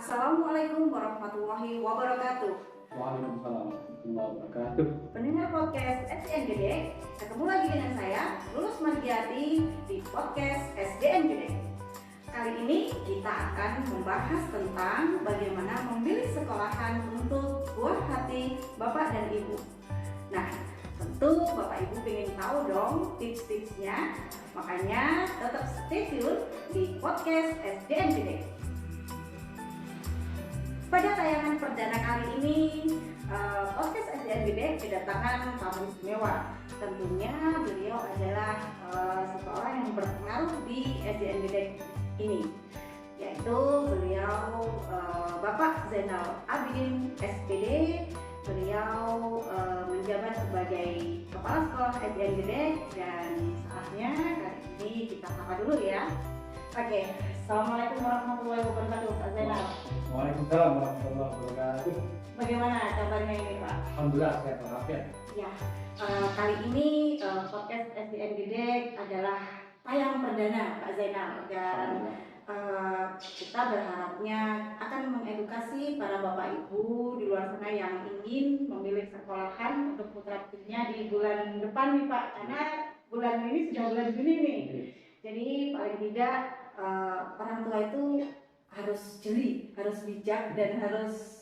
Assalamualaikum warahmatullahi wabarakatuh. Waalaikumsalam warahmatullahi wabarakatuh. Pendengar podcast SDN Gede, ketemu lagi dengan saya, Lulus Margiati di podcast SDN Gede. Kali ini kita akan membahas tentang bagaimana memilih sekolahan untuk buah hati Bapak dan Ibu. Nah, tentu Bapak Ibu ingin tahu dong tips-tipsnya, makanya tetap stay tune di podcast SDN Gede. Pada tayangan perdana kali ini, podcast SDN Gede kedatangan tamu istimewa. Tentunya beliau adalah seseorang yang berpengaruh di SDN Gede ini, yaitu beliau Bapak Zainal Abidin SPD. Beliau menjabat sebagai Kepala Sekolah SDN Gede dan saatnya kali ini kita sapa dulu ya. Oke, Assalamualaikum warahmatullahi wabarakatuh, Pak Zainal. Waalaikumsalam warahmatullahi wabarakatuh. Bagaimana kabarnya ini, Pak? Alhamdulillah sehat walafiat. Ya, kali ini podcast SDN Gede adalah tayang perdana, Pak Zainal, dan kita berharapnya akan mengedukasi para bapak ibu di luar sana yang ingin memilih sekolahan untuk putra putrinya di bulan depan nih, Pak, karena bulan ini sudah bulan Juni nih. Jadi paling tidak orang tua itu harus jeli, harus bijak, dan harus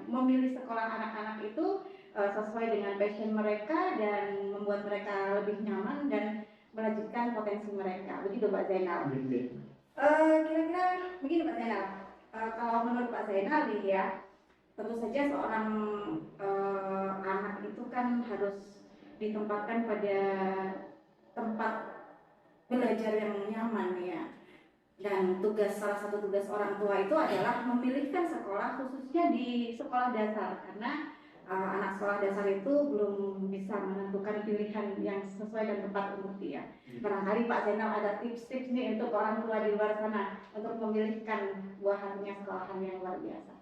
memilih sekolah anak-anak itu sesuai dengan passion mereka dan membuat mereka lebih nyaman dan melanjutkan potensi mereka. Begitu Pak Zainal. Kira-kira begini Pak Zainal. Kalau menurut Pak Zainal nih ya, tentu saja seorang anak itu kan harus ditempatkan pada tempat belajar yang nyaman ya. Dan salah satu tugas orang tua itu adalah memilihkan sekolah, khususnya di sekolah dasar, karena anak sekolah dasar itu belum bisa menentukan pilihan yang sesuai dan tepat untuk dia. Barangkali Pak Zainal ada tips-tips nih untuk orang tua di luar sana untuk memilihkan buah hatinya sekolahan yang luar biasa.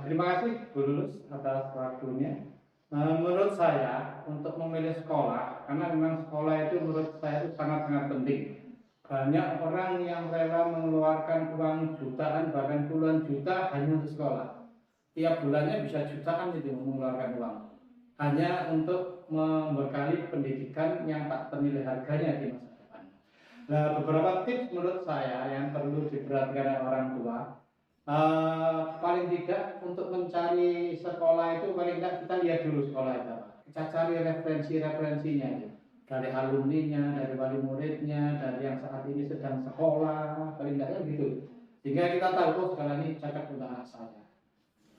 Terima kasih Bu Lulus atas waktunya. Menurut saya untuk memilih sekolah, karena memang sekolah itu menurut saya itu sangat-sangat penting. Banyak orang yang rela mengeluarkan uang jutaan bahkan puluhan juta hanya untuk sekolah. Tiap bulannya bisa jutaan itu mengeluarkan uang hanya untuk membekali pendidikan yang tak ternilai harganya di masa depan. Nah, beberapa tips menurut saya yang perlu diperhatikan oleh orang tua. Paling tidak untuk mencari sekolah itu paling tidak kita lihat dulu sekolah itu apa. Kita cari referensinya itu. Dari alumninya, dari wali muridnya, dari yang saat ini sedang sekolah, paling tidak gitu. Sehingga kita tahu sekolah ini cocok untuk anak saya.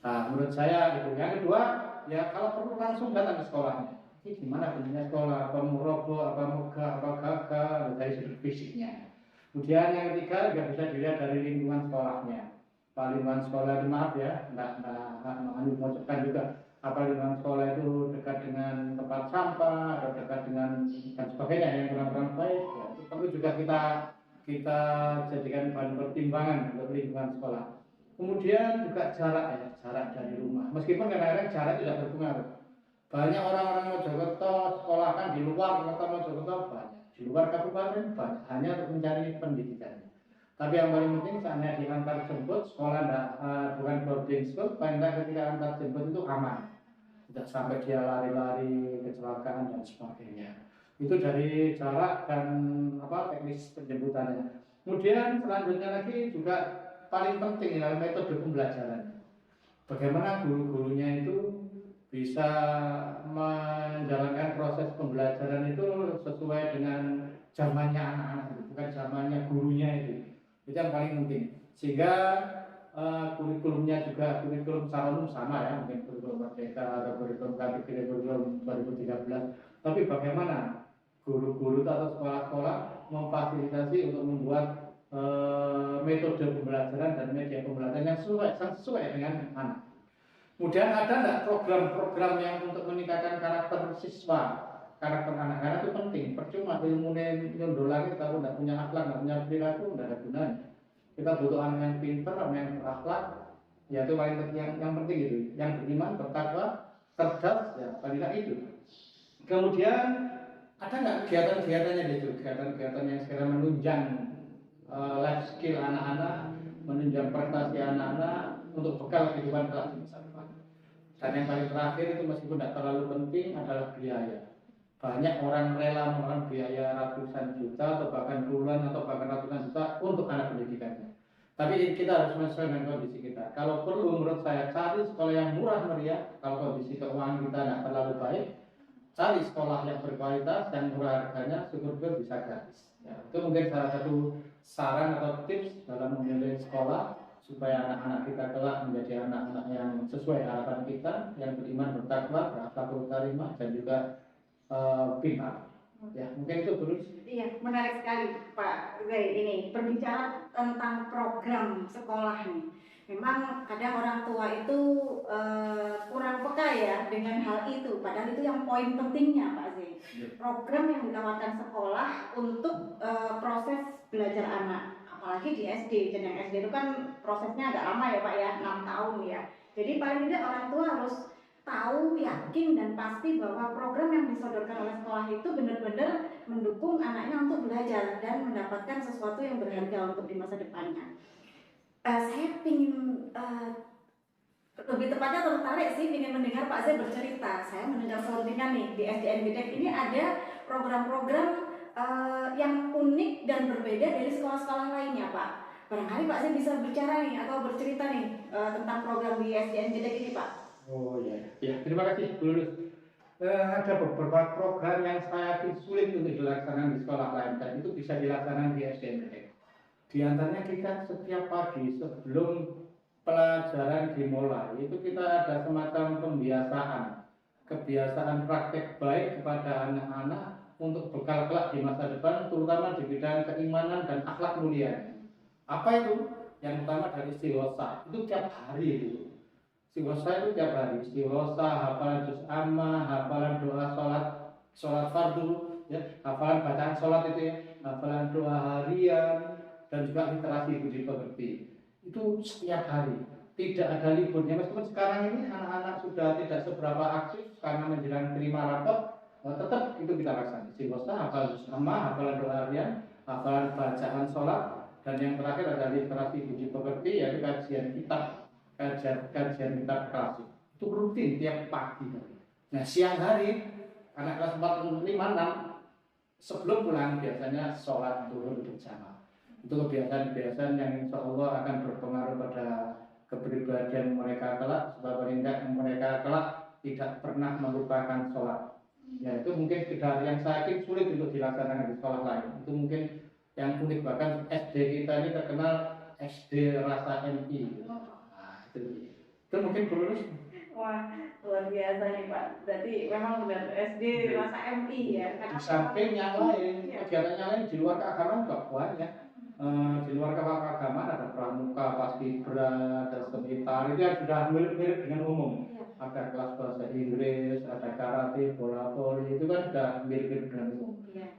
Nah, menurut saya itu. Yang kedua, ya kalau perlu langsung datang ke sekolahnya. Ini gimana bentuknya sekolah, apa mau roboh, apa megah, apa gagah, dari sudut fisiknya. Kemudian yang ketiga juga bisa dilihat dari lingkungan sekolahnya. Lingkungan sekolah itu maaf ya, nggak mengucapkan juga. Apa lingkungan sekolah itu dekat dengan tempat sampah atau dekat dengan dan sebagainya yang kurang baik, ya, itu perlu juga kita jadikan bahan pertimbangan untuk lingkungan sekolah. Kemudian juga jarak dari rumah. Meskipun kadang-kadang jarak tidak berpengaruh. Banyak orang-orang Mojokerto sekolah kan di luar kota Mojokerto banyak, di luar kabupaten banyak, hanya untuk mencari pendidikan. Tapi yang paling penting saatnya diantar jemput sekolah bukan boarding school, paling tidak ketika antar jemput itu aman. Tidak sampai dia lari-lari, kecelakaan dan sebagainya. Itu dari jarak dan teknis penjemputannya. Kemudian selanjutnya lagi juga paling penting adalah metode pembelajaran. Bagaimana guru-gurunya itu bisa menjalankan proses pembelajaran itu sesuai dengan zamannya anak-anak itu, bukan zamannya gurunya itu. Itu yang paling penting. Sehingga kurikulumnya juga kurikulum secara umum sama ya, mungkin kurikulum Merdeka atau kurikulum kurikulum 2013. Tapi bagaimana guru-guru atau sekolah-sekolah memfasilitasi untuk membuat metode pembelajaran dan media pembelajaran yang sesuai dengan anak. Kemudian ada enggak program-program yang untuk meningkatkan karakter siswa, karakter anak-anak itu penting. Percuma ilmu nyondolan kalau tidak punya akhlak, tidak punya perilaku, tidak ada gunanya. Kita butuh anak yang pintar, anak yang berakhlak, ya itu paling yang penting itu. Yang beriman, bertakwa, cerdas, ya paling tidak itu. Kemudian ada nggak kegiatan-kegiatannya itu, kegiatan-kegiatan yang sekiranya menunjang life skill anak-anak, menunjang prestasi anak-anak untuk bekal kehidupan kelak di masa depan. Dan yang paling terakhir itu meskipun tidak terlalu penting adalah biaya. Banyak orang rela mengeluarkan biaya ratusan juta atau bahkan puluhan atau bahkan ratusan juta untuk anak pendidikannya. Tapi kita harus menyesuaikan dengan kondisi kita. Kalau perlu menurut saya cari sekolah yang murah meriah. Kalau kondisi keuangan kita tidak terlalu baik, cari sekolah yang berkualitas dan murah harganya, syukur-syukur bisa gratis. Ya, itu mungkin salah satu saran atau tips dalam memilih sekolah supaya anak-anak kita kelak menjadi anak-anak yang sesuai harapan kita, yang beriman, bertakwa, berakhlakul karimah dan juga pintar. Ya, mungkin itu dulu. Iya, menarik sekali Pak Zai ini berbicara tentang program sekolah nih. Memang kadang orang tua itu kurang peka ya dengan hal itu. Padahal itu yang poin pentingnya Pak Zai. Program yang ditawarkan sekolah untuk proses belajar anak. Apalagi di SD. Dan yang SD itu kan prosesnya agak lama ya Pak ya, 6 tahun ya. Jadi paling tidak orang tua harus tahu, yakin dan pasti bahwa program yang disodorkan oleh sekolah itu benar-benar mendukung anaknya untuk belajar dan mendapatkan sesuatu yang berharga untuk di masa depannya. Saya ingin lebih tepatnya tertarik sih ingin mendengar Pak Zai bercerita. Saya mendengar selentingan nih di SDN Gedek ini ada program-program yang unik dan berbeda dari sekolah-sekolah lainnya Pak. Barangkali Pak Zai bisa bicara nih atau bercerita nih tentang program di SDN Gedek ini Pak. Oh ya, ya terima kasih Bu Lulus. Ada beberapa program yang saya yakin sulit untuk dilaksanakan di sekolah lain dan itu bisa dilaksanakan di SDN. Di antaranya kita setiap pagi sebelum pelajaran dimulai itu kita ada semacam kebiasaan praktek baik kepada anak-anak untuk bekal kelak di masa depan, terutama di bidang keimanan dan akhlak mulia. Apa itu? Yang pertama dari istighosa, itu tiap hari itu. Istighosa itu tiap hari, istighosa, hafalan juz amma, hafalan doa sholat fardu, ya, hafalan bacaan sholat itu ya, hafalan doa harian, dan juga literasi budi pekerti. Itu setiap hari, tidak ada liburnya. Meskipun sekarang ini anak-anak sudah tidak seberapa aktif karena menjelang terima rapot, tetap itu kita laksanakan. Istighosa, hafalan juz amma, hafalan doa harian, hafalan bacaan sholat, dan yang terakhir ada literasi budi pekerti, yaitu kajian kitab kitab klasik. Itu rutin tiap pagi. Nah siang hari anak kelas 4, 5, 6 sebelum pulang biasanya sholat zuhur berjamaah. Itu kebiasaan-kebiasaan yang insya Allah akan berpengaruh pada kepribadian mereka kelak, sebab mereka kelak tidak pernah melupakan sholat. Ya itu mungkin tidak yang saya yakin sulit untuk dilaksanakan di sekolah lain. Itu mungkin yang unik, bahkan SD kita ini terkenal SD rasa MI. Itu mungkin perlu. Wah, luar biasa nih Pak. Berarti memang benar SD rasa MI ya. Di samping yang lain, kegiatan yang lain di luar keagamaan juga banyak. Di luar keagamaan ada pramuka, paskibra, ada seni tari, itu yang sudah mirip-mirip dengan umum. Ada kelas bahasa Inggris, ada karate, bola voli, itu kan sudah mirip-mirip dengan umum.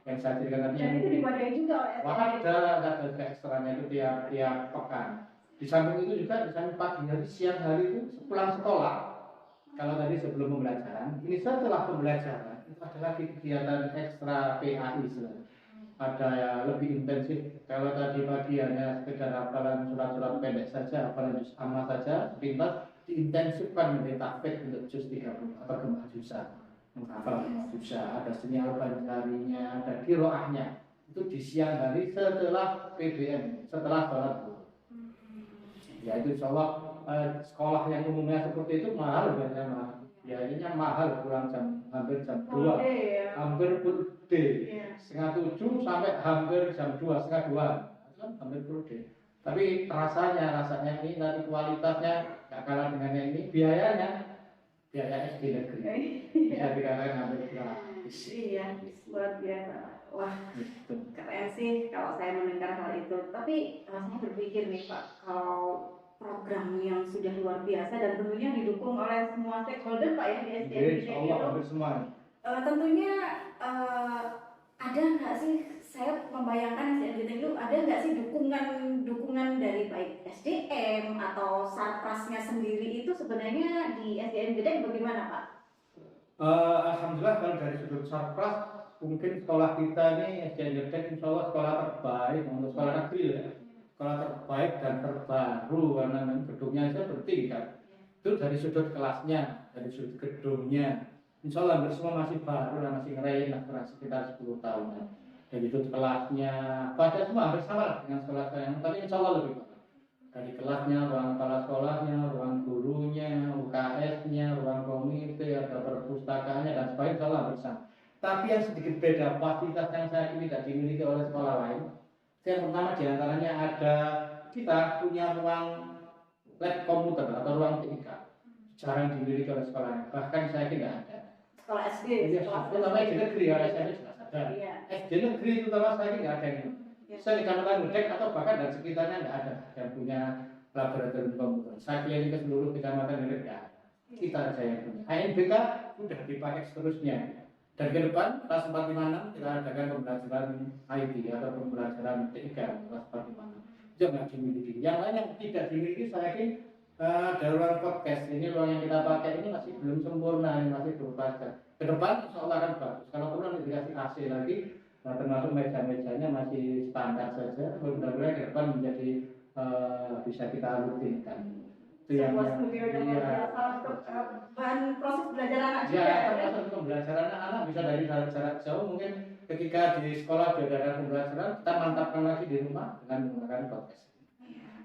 Yang saya ceritakan tadi. Dan itu diwadai juga oleh ada ekstranya itu tiap pekan. Di samping itu juga, di samping pagi hari, siang hari itu sepulang sekolah. Kalau tadi sebelum pembelajaran, ini setelah pembelajaran itu ada lagi kegiatan ekstra PAI. Ada yang lebih intensif. Kalau tadi pagi hanya sekedar hafalan surat-surat pendek saja, hafalan juz amma saja, sepintas diintensifkan menjadi tahfidz untuk juz 30 atau gemah juzah. Menghafal gemah juzah, ada sinyal banjarinya, ada kiroahnya. Itu di siang hari setelah PBM, setelah sholat. Ya itu insya Allah sekolah yang umumnya seperti itu mahal biasanya. Ya ininya mahal, pulang hampir jam 2, hampir full day, setengah 7 sampai hampir jam 2, setengah 2, hampir full day. Tapi rasanya ini nanti kualitasnya gak kalah dengan yang ini, biaya SD negeri bisa dikatakan hampir gratis. Iya, luar biasa. Wah, keren sih kalau saya mendengar hal itu. Tapi saya berpikir nih Pak, kalau program yang sudah luar biasa dan tentunya didukung oleh semua stakeholder Pak ya di SDN itu. Tentunya ada nggak sih, saya membayangkan SDN itu ada nggak sih dukungan dari baik SDM atau sarprasnya sendiri itu sebenarnya di SDN Gedek bagaimana Pak? Alhamdulillah kalau dari sudut sarpras mungkin sekolah kita ini SDN Gedek insya Allah sekolah terbaik untuk sekolah negeri ya. sekolah terbaik dan terbaru karena gedungnya aja bertinggi kan. Itu dari sudut kelasnya, dari sudut gedungnya. Insya Allah hampir semua masih baru dan masih ngerayain lah kurang sekitar 10 tahun. Dari sudut kelasnya, pada semua hampir sama lah dengan sekolah saya, tapi insya Allah lebih bagus. Dari kelasnya, ruang kepala sekolahnya, ruang gurunya, UKS-nya, ruang komite, ada perpustakaannya dan sebagainya insya Allah hampir sama. Tapi yang sedikit beda, fasilitas yang saya kira tidak dimiliki oleh sekolah lain. Yang pertama diantaranya ada kita punya ruang lab komputer atau ruang TIK, jarang dimiliki oleh sekolah lain. Bahkan saya kira tidak ada. Sekolah SD, Terutama SD negeri, kalau SMP jelas ada. SD negeri itu terutama saya tidak ada ini. Saya di Kecamatan Gedek atau bahkan dan sekitarnya tidak ada yang punya laboratorium komputer. Saya keliling ke seluruh Kecamatan Gedek tidak ada. Kita aja yang punya. ANBK sudah dipakai seterusnya. Dan ke depan kelas 456 kita adakan pembelajaran IT atau pembelajaran TIK kelas 456. Itu nggak dimiliki. Yang lain yang tidak dimiliki saya yakin ada ruang podcast. Ini ruang yang kita pakai ini masih belum sempurna, ini masih belum baca. Ke depan insya Allah akan bagus. Kalau perlu nanti dikasih AC lagi, termasuk meja-mejanya masih standar saja. Mudah-mudahan ke depan menjadi bisa kita rutinkan. Itu yang bahan proses belajar anak juga. Ya, termasuk pembelajaran anak bisa dari jarak jauh. Mungkin ketika di sekolah sudah ada pembelajaran, kita mantapkan lagi di rumah dengan menggunakan podcast.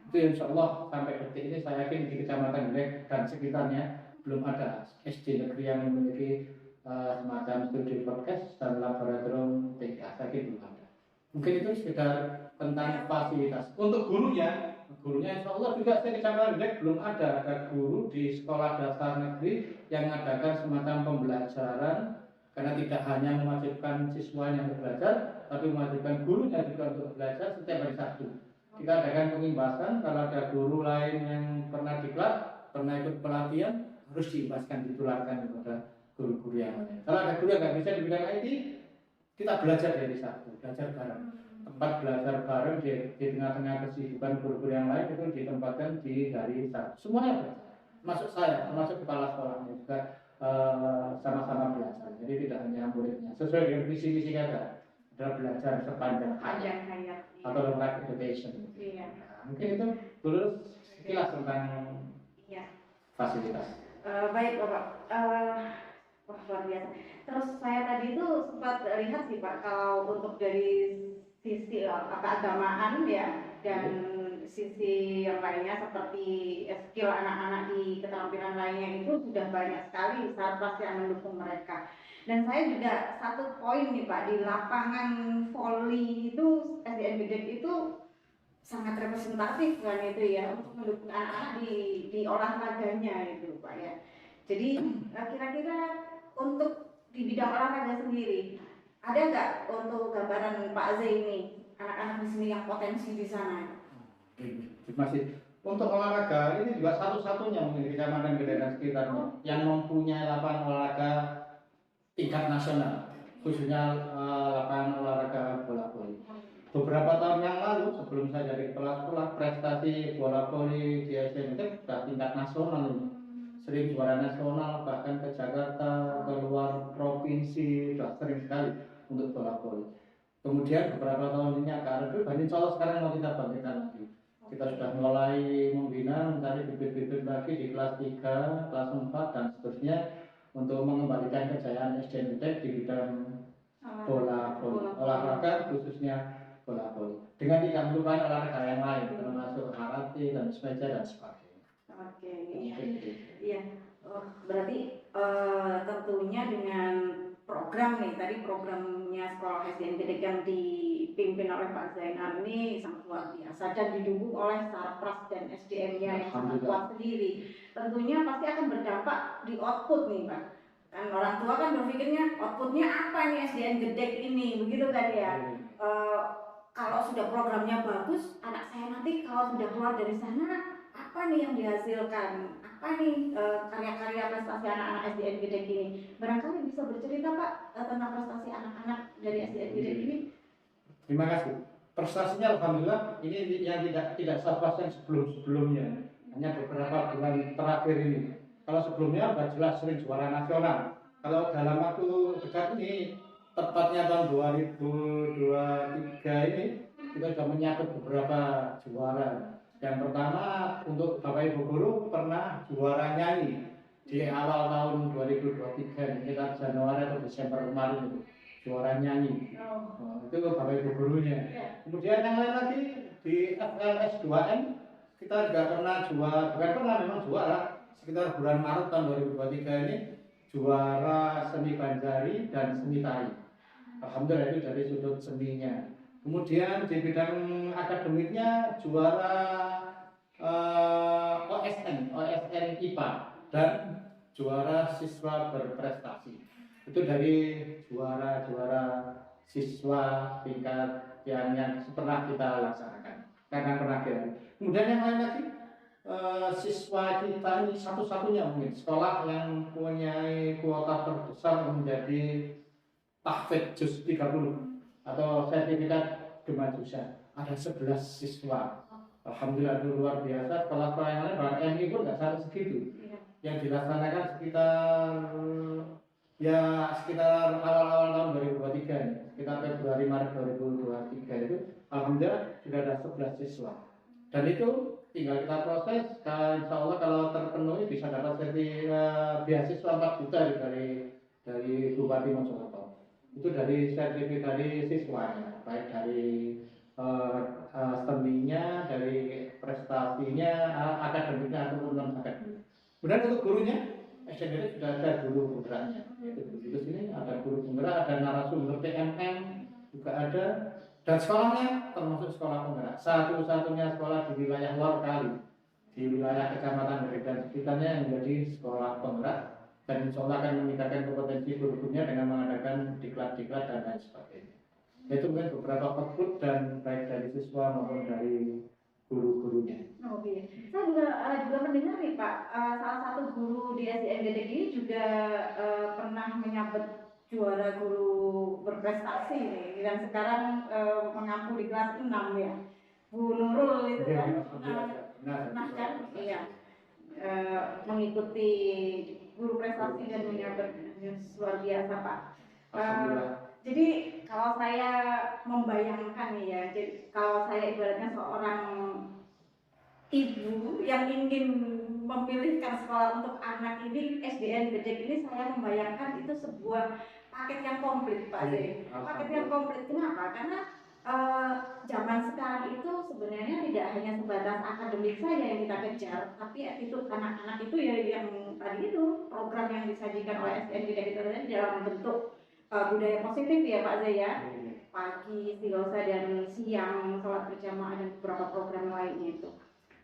Itu insya Allah sampai detik ini saya yakin di Kecamatan Gedek dan sekitarnya belum ada SD negeri yang memiliki semacam studi podcast dan laboratorium TK. Saya yakin belum ada. Mungkin itu sekedar tentang fasilitas. Untuk gurunya insya Allah juga di Kecamatan Gedek belum ada guru di sekolah dasar negeri yang mengadakan semacam pembelajaran, karena tidak hanya mewajibkan siswanya untuk belajar, tapi mewajibkan gurunya juga untuk belajar setiap hari Sabtu. Kita adakan pengimbasan, kalau ada guru lain yang pernah diklat, pernah ikut pelatihan, harus diimbaskan, ditularkan kepada guru-guru yang lain. Kalau ada guru yang nggak bisa di bidang IT, kita belajar dari Sabtu, belajar bareng. Tempat belajar bareng di tengah-tengah kesibukan guru-guru yang lain itu ditempatkan di hari Sabtu. Semuanya belajar, termasuk saya, termasuk kepala sekolahnya juga sama-sama belajar. Jadi tidak hanya muridnya, sesuai dengan visi-misi kita adalah belajar sepanjang hayat atau life education. Nah, mungkin itu dulu sekilas tentang fasilitas. Baik Bapak, wah luar biasa. Terus saya tadi itu sempat lihat sih Pak, kalau untuk dari sisi keagamaan ya dan sisi yang lainnya seperti skill anak-anak di keterampilan lainnya itu sudah banyak sekali sarpras yang mendukung mereka. Dan saya juga satu poin nih Pak, di lapangan voli itu SDN Gedek itu sangat representatif kan itu ya untuk mendukung anak-anak di olahraganya itu Pak ya. Jadi kira-kira untuk di bidang olahraga sendiri ada nggak untuk gambaran Pak Zai ini anak-anak di sini yang potensi di sana? Masih untuk olahraga ini juga satu-satunya mungkin di Kecamatan Gedek dan sekitarnya yang mempunyai lapangan olahraga tingkat nasional, khususnya lapangan olahraga bola voli. Beberapa tahun yang lalu sebelum saya jadi kepala sekolah, prestasi bola voli di SMP sudah tingkat nasional ini. Sering juara nasional, bahkan ke Jakarta, ke luar provinsi, sudah sering sekali untuk bola voli. Kemudian beberapa tahun ini agak redup, dan insya Allah sekarang mau kita bangkitkan lagi. Kita sudah mulai membina, mencari bibit-bibit lagi di kelas 3, kelas 4 dan seterusnya untuk mengembalikan kejayaan SDN Gedek di bidang bola voli, olahraga khususnya bola voli. Dengan tidak melupakan olahraga yang lain, termasuk karate, tenis meja dan sebagainya. Oke, iya. Berarti tentunya dengan program nih, tadi programnya sekolah SDN Gedek yang dipimpin oleh Pak Zainal ini sangat luar biasa dan didukung oleh sarpras dan SDM-nya yang sangat kuat sendiri. Tentunya pasti akan berdampak di output nih Pak. Kan orang tua kan berpikirnya outputnya apa nih SDN Gedek ini, begitu kan ya. Kalau sudah programnya bagus, anak saya nanti kalau sudah keluar dari sana apa nih yang dihasilkan, apa nih karya-karya prestasi anak-anak SDN Gedek ini. Barangkali bisa bercerita Pak tentang prestasi anak-anak dari SDN Gedek ini. Terima kasih. Prestasinya alhamdulillah ini yang tidak sarpras yang sebelumnya, hanya beberapa bulan terakhir ini. Kalau sebelumnya sudah jelas sering juara nasional. Kalau dalam waktu dekat ini, tepatnya tahun 2023 ini kita sudah menyabet beberapa juara Desember kemarin itu juara nyanyi. Oh. Itu Bapak Ibu gurunya. Ya. Kemudian yang lain lagi di FLS 2M kita juga pernah juara, bukan pernah memang juara sekitar bulan Maret tahun 2023 ini juara seni banjari dan seni tari. Alhamdulillah itu dari sudut seninya. Kemudian di bidang akademiknya juara OSN IPA dan juara siswa berprestasi. Itu dari juara siswa tingkat yang pernah kita laksanakan. Karena pernah diadu. Kemudian yang lain lagi siswa kita ini satu-satunya mungkin sekolah yang mempunyai kuota terbesar menjadi tahfidz juz 30 atau sertifikat gemajusan. Ada 11 siswa. Alhamdulillah itu luar biasa. Sekolah-sekolah yang lain bahkan MI pun nggak sampai segitu. Yang dilaksanakan sekitar awal-awal tahun 2023 ini, sekitar Februari Maret 2023 itu alhamdulillah sudah ada 11 siswa. Dan itu tinggal kita proses, insya Allah kalau terpenuhi bisa dapat beasiswa 4 juta dari Bupati Mojokerto. Itu dari sertifikat dari siswanya, baik dari seninya, dari prestasinya, akademiknya ataupun non akademik. Kemudian untuk gurunya, SDN sudah ada guru penggeraknya. Di sini ada guru penggerak, ada narasumber PMM juga ada, dan sekolahnya termasuk sekolah penggerak. Satu-satunya sekolah di wilayah luar kali, di wilayah Kecamatan Gede dan sekitarnya yang menjadi sekolah penggerak. Dan insya Allah akan meningkatkan kompetensi guru-gurunya dengan mengadakan diklat-diklat dan lain sebagainya. Itu mungkin beberapa output dan baik dari siswa maupun dari guru-gurunya. Oh iya, saya juga mendengar nih Pak, salah satu guru di SDN Gedek ini juga pernah menyabet juara guru berprestasi nih, dan sekarang mengampu di kelas 6 ya. Bu Nurul itu kan pernah kan, iya, mengikuti guru prestasi dan menyabet luar biasa Pak. Jadi kalau saya membayangkan ya, jadi kalau saya ibaratnya seorang ibu yang ingin memilihkan sekolah untuk anak ini, SDN Gedek ini, saya membayangkan itu sebuah paket yang komplit Pak Zee. Paket yang komplit, kenapa? Karena zaman sekarang itu sebenarnya tidak hanya sebatas akademik saja yang kita kejar, tapi attitude anak-anak itu ya yang tadi itu program yang disajikan oleh SDN Gedek itu dalam bentuk budaya positif ya Pak Zee ya. Pagi, istighosa dan siang sholat berjamaah dan beberapa program lainnya itu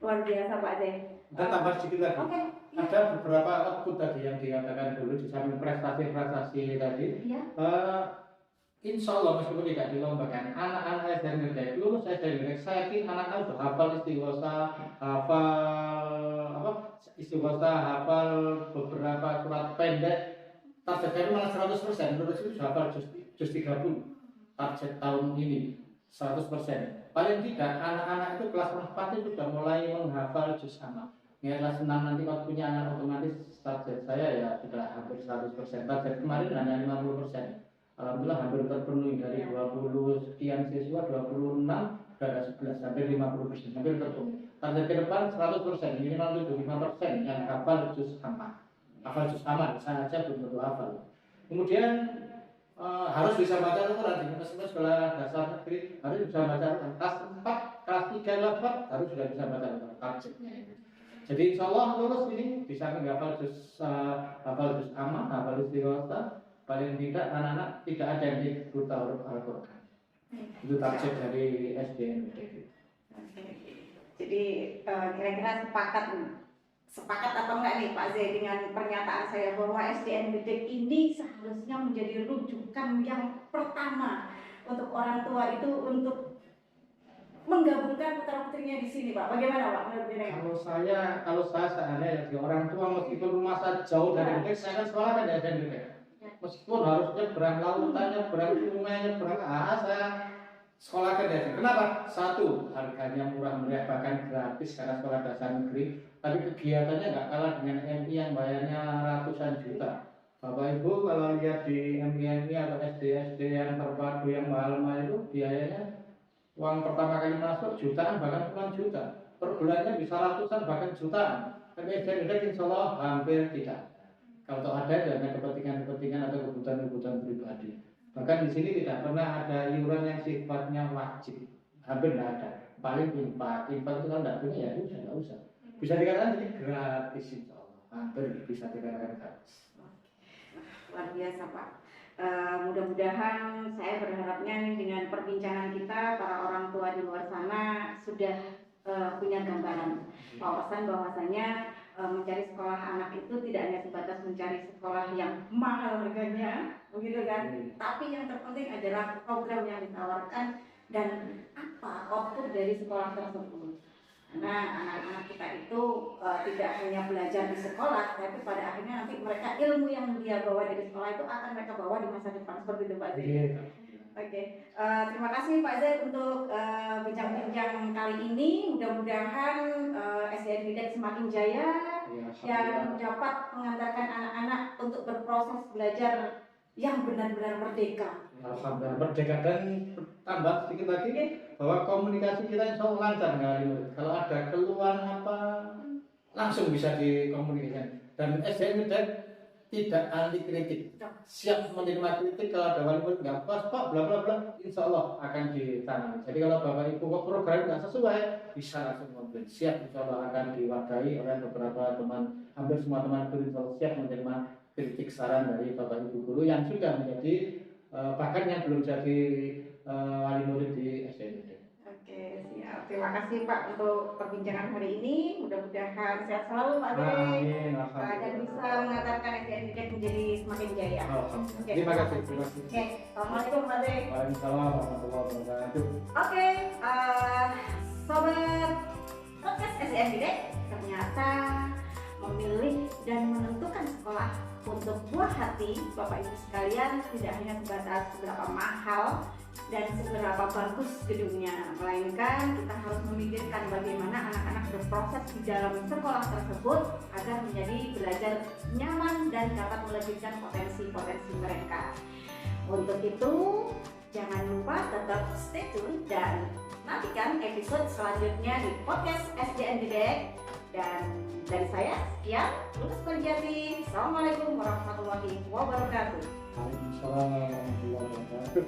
luar biasa Pak Zee. Dan tambah sedikit lagi. Okay. Ada beberapa output tadi yang dikatakan dulu di samping prestasi tadi. Iya. Insya Allah meskipun tidak dilombakan, anak-anak SDN Gedek lulus SDN Gedek, saya yakin anak-anak sudah hafal istighosa, hafal beberapa surat pendek. Targetnya malah 100%, menurut itu sudah hafal juz 30 target tahun ini 100%. Paling tidak anak-anak itu kelas 4 itu sudah mulai menghafal juz amal. Ya, kelas 6 nanti waktunya anak otomatis target saya ya sudah hampir 100%. Target kemarin hanya 50%. Alhamdulillah hampir terpenuhi dari 20 sekian siswa, 26 sudah ada 11, hampir 50%, hampir terpenuhi. Target ke depan 100%, minimal 75% yang hafal juz amal. Hafal juz amal, saya aja belum tentu hafal. Kemudian harus bisa baca Al-Quran di sekolah dasar negeri, harus bisa baca Al-Quran. Kelas 4, kelas 3, kelas 4 harus sudah bisa baca Al-Quran. Targetnya itu. Jadi insya Allah lulus ini bisa menghafal juz amal, hafal istighosa. Paling tidak anak-anak tidak ada yang buta huruf Al-Quran. Itu target dari SDN. Jadi kira-kira sepakat atau enggak nih Pak Zee dengan pernyataan saya bahwa SDN Gedek ini seharusnya menjadi rujukan yang pertama untuk orang tua itu untuk menggabungkan putra-putrinya di sini Pak. Bagaimana Pak menurut Anda? Kalau saya seandainya jadi orang tua meskipun rumah saya jauh dari Gedek, saya kan sekolah kan di SDN Gedek. Meskipun harus nyebrang lautan, nyebrang sungai, nyebrang saya sekolah kan dari. Kenapa? Satu, harganya murah meriah bahkan gratis karena sekolah dasar negeri. Tapi kegiatannya nggak kalah dengan MI yang bayarnya ratusan juta. Bapak Ibu kalau lihat di MI atau SD yang terpadu yang mahal-mahal itu biayanya uang pertama kali masuk jutaan bahkan puluhan juta. Per bulannya bisa ratusan bahkan jutaan. Tapi SDN insya Allah hampir tidak. Kalau ada hanya kepentingan atau kebutuhan pribadi. Bahkan di sini tidak pernah ada iuran yang sifatnya wajib, hampir tidak ada. Paling infak itu kan tidak punya ya sudah nggak usah. Bisa dikatakan ini gratis insya Allah, hampir bisa dikatakan gratis. Luar biasa Pak. Mudah-mudahan saya berharapnya nih dengan perbincangan kita para orang tua di luar sana sudah punya gambaran bahwasanya mencari sekolah anak itu tidak hanya sebatas mencari sekolah yang mahal harganya, begitu kan? Tapi yang terpenting adalah program yang ditawarkan dan apa output dari sekolah tersebut. Karena anak-anak kita itu tidak hanya belajar di sekolah, tapi pada akhirnya nanti mereka ilmu yang dia bawa dari sekolah itu akan mereka bawa di masa depan seperti itu Pak Zaid. Oke, terima kasih Pak Zaid untuk bincang-bincang kali ini. Mudah-mudahan SDN Gidek semakin jaya dan dapat mengantarkan anak-anak untuk berproses belajar yang benar-benar merdeka. Alhamdulillah merdeka, dan tambah sedikit lagi bahwa komunikasi kita insya Allah lancar dengan wali murid. Kalau ada keluhan apa langsung bisa dikomunikasikan, dan SDN tidak anti kritik, siap menerima kritik. Kalau ada wali murid nggak puas Pak bla bla bla, insya Allah akan ditangani. Jadi kalau Bapak Ibu kok program nggak sesuai, bisa langsung komplain, siap insya Allah akan diwadahi oleh beberapa teman, hampir semua teman guru insya Allah siap menerima kritik saran dari Bapak Ibu guru yang sudah menjadi bahkan yang belum jadi wali murid di SDN. Oke, siap. Terima kasih Pak untuk perbincangan hari ini. Mudah-mudahan sehat selalu Pak Zaid. Amin. Dan bisa mengantarkan SDN Gidek menjadi semakin jaya. Alhamdulillah. Terima kasih. Oke, assalamualaikum Pak Zaid. Waalaikumsalam warahmatullahi wabarakatuh. Oke, sobat podcast SDN Gidek ternyata memilih dan menentukan sekolah untuk buah hati Bapak Ibu sekalian tidak hanya sebatas seberapa mahal dan seberapa bagus gedungnya, melainkan kita harus memikirkan bagaimana anak-anak berproses di dalam sekolah tersebut agar menjadi belajar nyaman dan dapat melebihkan potensi-potensi mereka. Untuk itu, jangan lupa tetap stay tune dan nantikan episode selanjutnya di podcast SDN Gidek. Dan dari saya, sekian, Lulus Perjati. Assalamualaikum warahmatullahi wabarakatuh. Waalaikumsalam warahmatullahi wabarakatuh.